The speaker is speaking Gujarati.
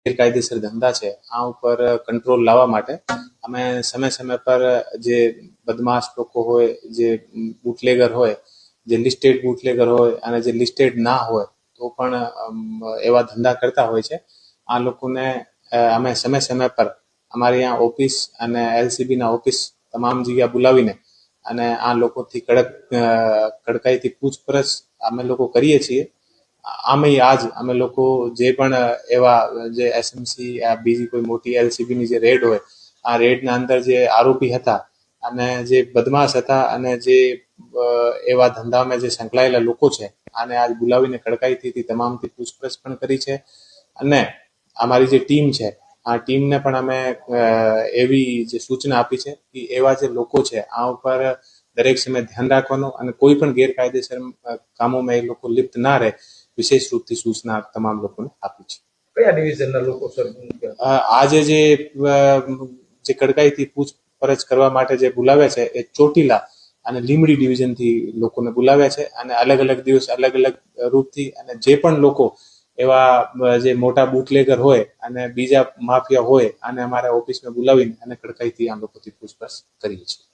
ગેરકાયદેસર ધંધા છે આ ઉપર કંટ્રોલ લાવવા માટે અમે સમય સમય પર જે બદમાશ લોકો હોય, જે બુટલેગર હોય, જે લિસ્ટેડ બુટલેગર હોય અને જે લિસ્ટેડ ના હોય તો પણ એવા ધંધા કરતા હોય છે, આ લોકોને અમે સમય સમય પર અમારી અહીંયા ઓફિસ અને એલસીબીના ઓફિસ તમામ જગ્યા બોલાવીને અને આ લોકોથી કડકાઈથી પૂછપરછ અમે લોકો કરીએ છીએ. આમે આજ અમે લોકો જે પણ એવા જે એસએમસી બીજી કોઈ મોટી એલસીબીની જે રેડ હોય આ રેડના અંદર જે આરોપી હતા અને જે બદમાશ હતા અને જે એવા ધંધામાં જે સંકળાયેલા લોકો છે આને આજ બોલાવીને કડકાઈથી તમામથી પૂછપરછ પણ કરી છે. અને અમારી જે ટીમ છે આ ટીમને પણ અમે એવી જે સૂચના આપી છે કે એવા જે લોકો છે આ ઉપર દરેક સમય ધ્યાન રાખવાનું અને કોઈ પણ ગેરકાયદેસર કામોમાં એ લોકો લિપ્ત ના રહે વિશેષ રૂપથી સૂચના તમામ લોકોને આપી છે. કયા ડિવિઝનના લોકો સર? આજે જે કડકાઈથી પૂછપરછ કરવા માટે જે બોલાવ્યા છે એ ચોટીલા અને લીંબડી ડિવિઝનથી લોકોને બોલાવ્યા છે અને અલગ અલગ દિવસ અલગ અલગ રૂપથી અને જે પણ લોકો એવા જે મોટા બુટલેગર હોય અને બીજા માફિયા હોય અને અમારા ઓફિસમાં બોલાવીને અને કડકાઈથી આ લોકોથી પૂછપરછ કરીએ છીએ.